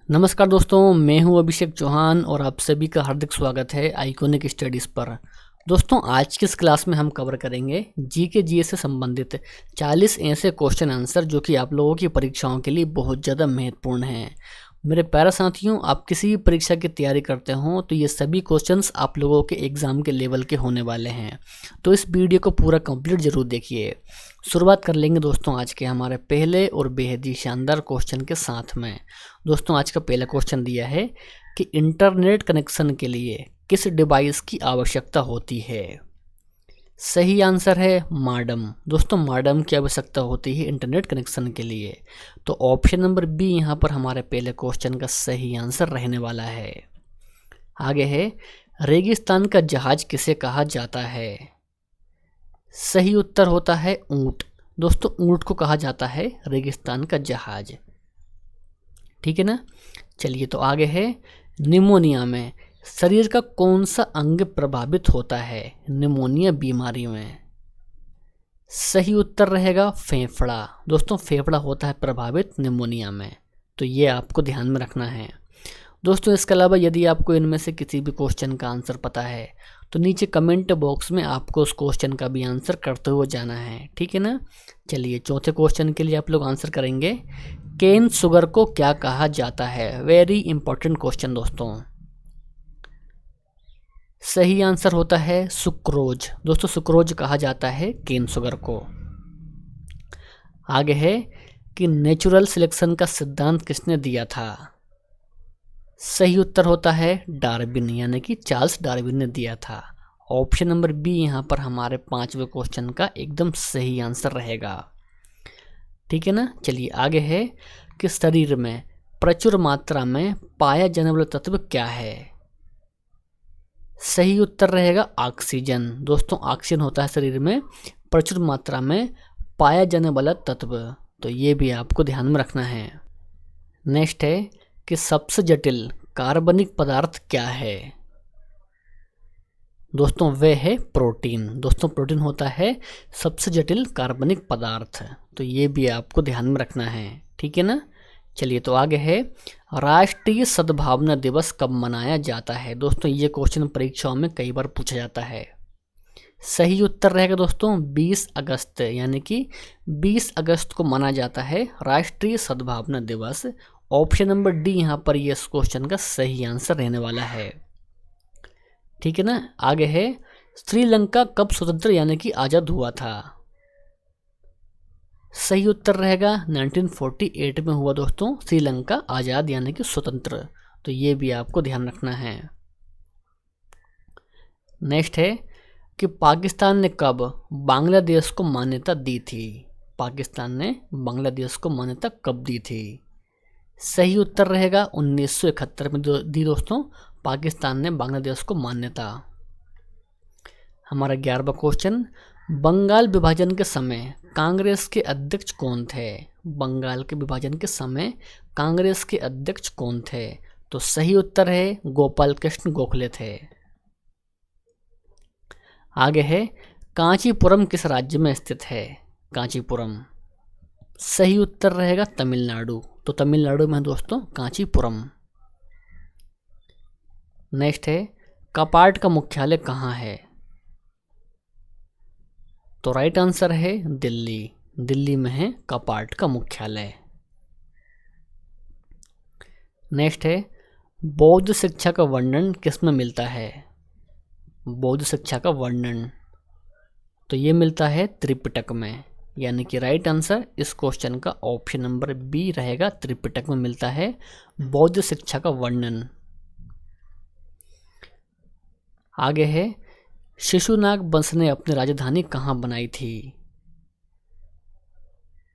नमस्कार दोस्तों, मैं हूं अभिषेक चौहान और आप सभी का हार्दिक स्वागत है आइकॉनिक स्टडीज़ पर। दोस्तों, आज की इस क्लास में हम कवर करेंगे जीके जीएस से संबंधित 40 ऐसे क्वेश्चन आंसर जो कि आप लोगों की परीक्षाओं के लिए बहुत ज़्यादा महत्वपूर्ण हैं। मेरे प्यारे साथियों, आप किसी भी परीक्षा की तैयारी करते हो तो ये सभी क्वेश्चंस आप लोगों के एग्ज़ाम के लेवल के होने वाले हैं, तो इस वीडियो को पूरा कंप्लीट ज़रूर देखिए। शुरुआत कर लेंगे दोस्तों आज के हमारे पहले और बेहद ही शानदार क्वेश्चन के साथ में। दोस्तों, आज का पहला क्वेश्चन दिया है कि इंटरनेट कनेक्शन के लिए किस डिवाइस की आवश्यकता होती है। सही आंसर है मॉडेम। दोस्तों, मॉडेम की आवश्यकता होती है इंटरनेट कनेक्शन के लिए, तो ऑप्शन नंबर बी यहाँ पर हमारे पहले क्वेश्चन का सही आंसर रहने वाला है। आगे है, रेगिस्तान का जहाज किसे कहा जाता है। सही उत्तर होता है ऊंट। दोस्तों, ऊंट को कहा जाता है रेगिस्तान का जहाज। ठीक है ना। चलिए, तो आगे है, निमोनिया में शरीर का कौन सा अंग प्रभावित होता है निमोनिया बीमारी में। सही उत्तर रहेगा फेफड़ा। दोस्तों, फेफड़ा होता है प्रभावित निमोनिया में, तो ये आपको ध्यान में रखना है। दोस्तों, इसके अलावा यदि आपको इनमें से किसी भी क्वेश्चन का आंसर पता है तो नीचे कमेंट बॉक्स में आपको उस क्वेश्चन का भी आंसर करते हुए जाना है। ठीक है ना। चलिए, चौथे क्वेश्चन के लिए आप लोग आंसर करेंगे, केन शुगर को क्या कहा जाता है। वेरी इंपॉर्टेंट क्वेश्चन दोस्तों। सही आंसर होता है सुक्रोज। दोस्तों, सुक्रोज कहा जाता है केन शुगर को। आगे है कि नेचुरल सिलेक्शन का सिद्धांत किसने दिया था। सही उत्तर होता है डार्विन, यानी कि चार्ल्स डार्विन ने दिया था। ऑप्शन नंबर बी यहाँ पर हमारे पांचवें क्वेश्चन का एकदम सही आंसर रहेगा। ठीक है ना। चलिए, आगे है कि शरीर में प्रचुर मात्रा में पाया जाने वाला तत्व क्या है। सही उत्तर रहेगा ऑक्सीजन। दोस्तों, ऑक्सीजन होता है शरीर में प्रचुर मात्रा में पाया जाने वाला तत्व, तो ये भी आपको ध्यान में रखना है। नेक्स्ट है कि सबसे जटिल कार्बनिक पदार्थ क्या है। दोस्तों, वह है प्रोटीन। दोस्तों, प्रोटीन होता है सबसे जटिल कार्बनिक पदार्थ, तो ये भी आपको ध्यान में रखना है। ठीक है ना। चलिए, तो आगे है, राष्ट्रीय सद्भावना दिवस कब मनाया जाता है। दोस्तों, ये क्वेश्चन परीक्षाओं में कई बार पूछा जाता है। सही उत्तर रहेगा दोस्तों 20 अगस्त, यानी कि 20 अगस्त को मनाया जाता है राष्ट्रीय सद्भावना दिवस। ऑप्शन नंबर डी यहाँ पर ये इस क्वेश्चन का सही आंसर रहने वाला है। ठीक है ना। आगे है, श्रीलंका कब स्वतंत्र यानी कि आज़ाद हुआ था। सही उत्तर रहेगा 1948 में हुआ दोस्तों श्रीलंका आज़ाद यानी कि स्वतंत्र, तो ये भी आपको ध्यान रखना है। नेक्स्ट है कि पाकिस्तान ने कब बांग्लादेश को मान्यता दी थी। पाकिस्तान ने बांग्लादेश को मान्यता कब दी थी। सही उत्तर रहेगा 1971 में दी दोस्तों पाकिस्तान ने बांग्लादेश को मान्यता। हमारा 11वां क्वेश्चन, बंगाल विभाजन के समय कांग्रेस के अध्यक्ष कौन थे। बंगाल के विभाजन के समय कांग्रेस के अध्यक्ष कौन थे, तो सही उत्तर है गोपाल कृष्ण गोखले थे। आगे है, कांचीपुरम किस राज्य में स्थित है। कांचीपुरम सही उत्तर रहेगा तमिलनाडु, तो तमिलनाडु में दोस्तों कांचीपुरम। नेक्स्ट है, कपाट का मुख्यालय कहाँ है। तो राइट आंसर है दिल्ली। दिल्ली में है कपाट का मुख्यालय। नेक्स्ट है, बौद्ध शिक्षा का वर्णन किसमें मिलता है। बौद्ध शिक्षा का वर्णन, तो ये मिलता है त्रिपिटक में, यानी कि राइट आंसर इस क्वेश्चन का ऑप्शन नंबर बी रहेगा, त्रिपिटक में मिलता है बौद्ध शिक्षा का वर्णन। आगे है, शिशुनाग वंश ने अपनी राजधानी कहाँ बनाई थी।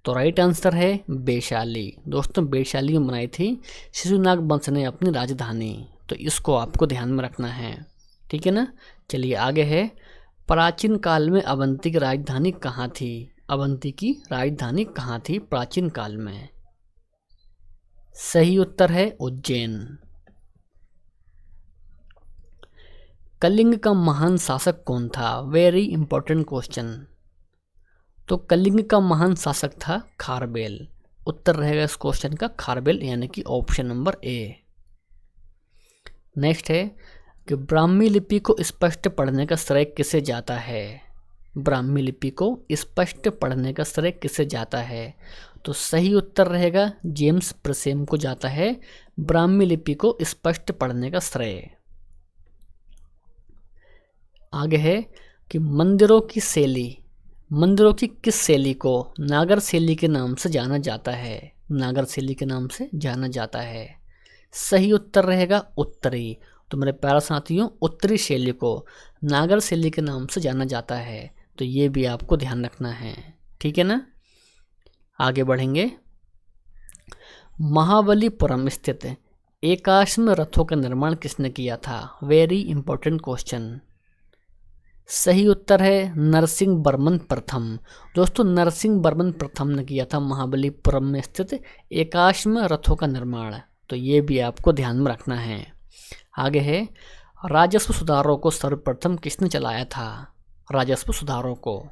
तो राइट आंसर है वैशाली। दोस्तों, वैशाली में बनाई थी शिशुनाग वंश ने अपनी राजधानी, तो इसको आपको ध्यान में रखना है। ठीक है ना। चलिए, आगे है, प्राचीन काल में अवंती की राजधानी कहाँ थी। अवंती की राजधानी कहाँ थी प्राचीन काल में। सही उत्तर है उज्जैन। कलिंग का महान शासक कौन था। Very important question. तो कलिंग का महान शासक था खारवेल। उत्तर रहेगा इस क्वेश्चन का खारबेल, यानी कि ऑप्शन नंबर ए। नेक्स्ट है कि ब्राह्मी लिपि को स्पष्ट पढ़ने का श्रेय किसे जाता है। ब्राह्मी लिपि को स्पष्ट पढ़ने का श्रेय किसे जाता है? तो सही उत्तर रहेगा जेम्स प्रसेम को जाता है ब्राह्मी लिपि को स्पष्ट पढ़ने का श्रेय। आगे है कि मंदिरों की शैली, मंदिरों की किस शैली को नागर शैली के नाम से जाना जाता है? नागर शैली के नाम से जाना जाता है। सही उत्तर रहेगा उत्तरी। तो मेरे प्यारे साथियों, उत्तरी शैली को नागर शैली के नाम से जाना जाता है, तो ये भी आपको ध्यान रखना है, ठीक है ना। आगे बढ़ेंगे। महाबलीपुरम स्थित एकाश्म रथों का निर्माण किसने किया था? Very important question. सही उत्तर है नरसिंह वर्मन प्रथम। दोस्तों, नरसिंह वर्मन प्रथम ने किया था महाबलीपुरम में स्थित एकाश्म रथों का निर्माण, तो ये भी आपको ध्यान में रखना है। आगे है राजस्व सुधारों को सर्वप्रथम किसने चलाया था? राजस्व सुधारों को।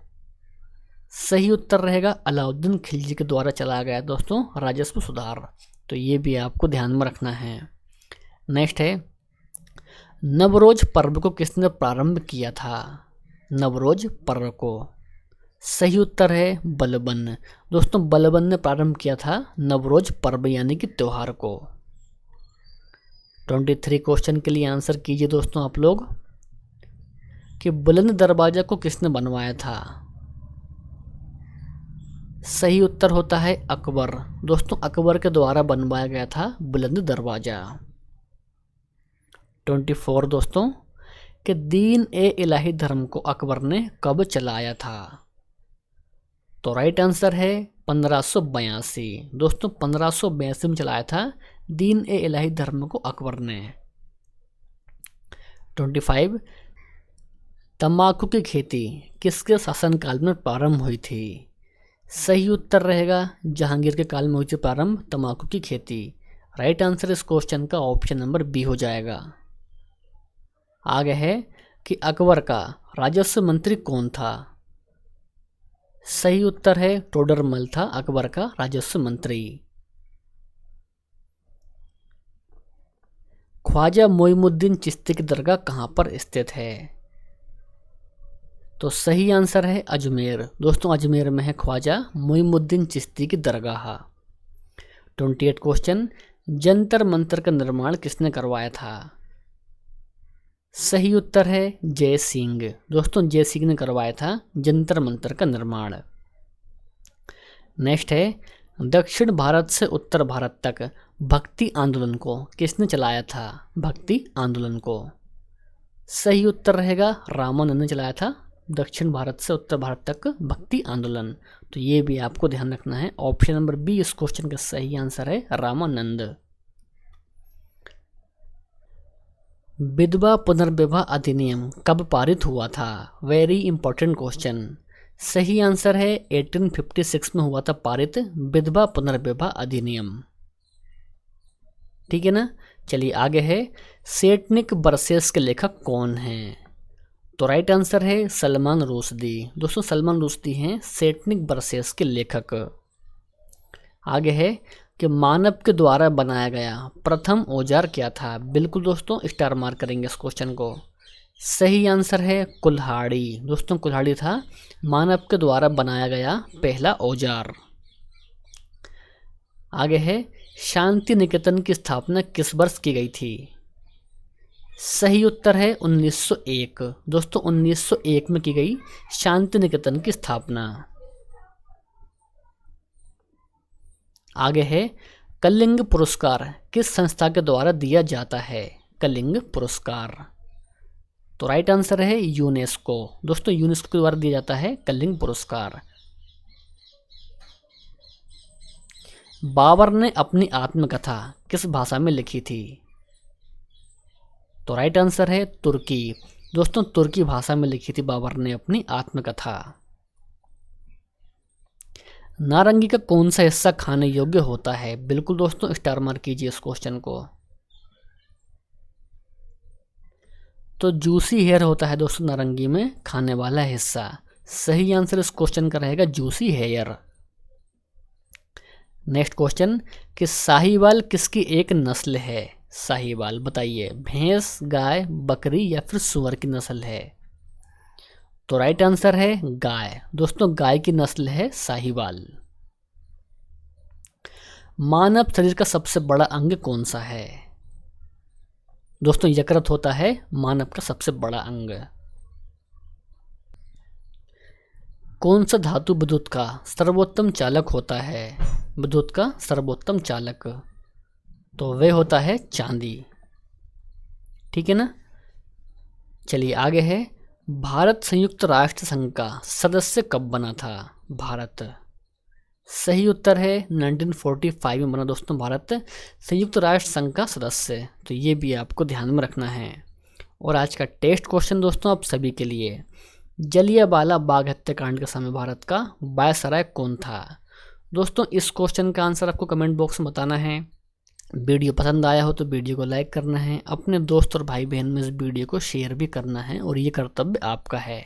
सही उत्तर रहेगा अलाउद्दीन खिलजी के द्वारा चलाया गया दोस्तों राजस्व सुधार, तो ये भी आपको ध्यान में रखना है। नेक्स्ट है नवरोज पर्व को किसने प्रारंभ किया था? नवरोज पर्व को। सही उत्तर है बलबन। दोस्तों, बलबन ने प्रारंभ किया था नवरोज पर्व यानी कि त्योहार को। 23 क्वेश्चन के लिए आंसर कीजिए दोस्तों आप लोग कि बुलंद दरवाजा को किसने बनवाया था? सही उत्तर होता है अकबर। दोस्तों, अकबर के द्वारा बनवाया गया था बुलंद दरवाजा। 24 दोस्तों कि दीन ए इलाही धर्म को अकबर ने कब चलाया था? तो राइट आंसर है 1582। दोस्तों, 1582 में चलाया था दीन ए इलाही धर्म को अकबर ने। 25 तंबाकू की खेती किसके शासनकाल में प्रारंभ हुई थी? सही उत्तर रहेगा जहांगीर के काल में हुई थी प्रारंभ तंबाकू की खेती। राइट आंसर इस क्वेश्चन का ऑप्शन नंबर बी हो जाएगा। आगे है कि अकबर का राजस्व मंत्री कौन था? सही उत्तर है टोडरमल था अकबर का राजस्व मंत्री। ख्वाजा मोइनुद्दीन चिश्ती की दरगाह कहाँ पर स्थित है? तो सही आंसर है अजमेर। दोस्तों, अजमेर में है ख्वाजा मोइनुद्दीन चिश्ती की दरगाह। 28 क्वेश्चन जंतर मंतर का निर्माण किसने करवाया था? सही उत्तर है जय सिंह। दोस्तों, जय सिंह ने करवाया था जंतर मंतर का निर्माण। नेक्स्ट है दक्षिण भारत से उत्तर भारत तक भक्ति आंदोलन को किसने चलाया था? भक्ति आंदोलन को। सही उत्तर रहेगा रामानंद ने चलाया था दक्षिण भारत से उत्तर भारत तक भक्ति आंदोलन, तो ये भी आपको ध्यान रखना है। ऑप्शन नंबर बी इस क्वेश्चन का सही आंसर है रामानंद। विधवा पुनर्विवाह अधिनियम कब पारित हुआ था? Very important question. सही आंसर है 1856 में हुआ था पारित विधवा पुनर्विवाह अधिनियम, ठीक है ना। चलिए आगे है सेटनिक बरसेस के लेखक कौन हैं? तो राइट आंसर है सलमान रुश्दी। दोस्तों, सलमान रुश्दी हैं सेटनिक बरसेस के लेखक। आगे है कि मानव के द्वारा बनाया गया प्रथम औजार क्या था? बिल्कुल दोस्तों, स्टार मार्क करेंगे इस क्वेश्चन को। सही आंसर है कुल्हाड़ी। दोस्तों, कुल्हाड़ी था मानव के द्वारा बनाया गया पहला औजार। आगे है शांति निकेतन की स्थापना किस वर्ष की गई थी? सही उत्तर है 1901। दोस्तों, 1901 में की गई शांति निकेतन की स्थापना। आगे है कलिंग पुरस्कार किस संस्था के द्वारा दिया जाता है? कलिंग पुरस्कार। तो राइट आंसर है यूनेस्को। दोस्तों, यूनेस्को के द्वारा दिया जाता है कलिंग पुरस्कार। बाबर ने अपनी आत्मकथा किस भाषा में लिखी थी? तो राइट आंसर है तुर्की। दोस्तों, तुर्की भाषा में लिखी थी बाबर ने अपनी आत्मकथा। नारंगी का कौन सा हिस्सा खाने योग्य होता है? बिल्कुल दोस्तों, स्टार मार्क कीजिए इस क्वेश्चन को। तो जूसी हेयर होता है दोस्तों नारंगी में खाने वाला हिस्सा। सही आंसर इस क्वेश्चन का रहेगा जूसी हेयर। नेक्स्ट क्वेश्चन कि साहीवाल किसकी एक नस्ल है? साहीवाल बताइए, भैंस, गाय, बकरी या फिर सुअर की नस्ल है? तो राइट आंसर है गाय। दोस्तों गाय की नस्ल है साहीवाल। मानव शरीर का सबसे बड़ा अंग कौन सा है? दोस्तों यकृत होता है मानव का सबसे बड़ा अंग। कौन सा धातु विद्युत का सर्वोत्तम चालक होता है? विद्युत का सर्वोत्तम चालक तो वह होता है चांदी। ठीक है ना। चलिए आगे है, भारत संयुक्त राष्ट्र संघ का सदस्य कब बना था? भारत, सही उत्तर है 1945 में बना दोस्तों भारत संयुक्त राष्ट्र संघ का सदस्य। तो ये भी आपको ध्यान में रखना है। और आज का टेस्ट क्वेश्चन दोस्तों आप सभी के लिए, जलियांवाला बाग हत्याकांड के समय भारत का वायसराय कौन था? दोस्तों इस क्वेश्चन का आंसर आपको कमेंट बॉक्स में बताना है। वीडियो पसंद आया हो तो वीडियो को लाइक करना है, अपने दोस्त और भाई बहन में इस वीडियो को शेयर भी करना है और ये कर्तव्य आपका है।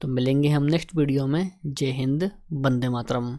तो मिलेंगे हम नेक्स्ट वीडियो में। जय हिंद, वंदे मातरम।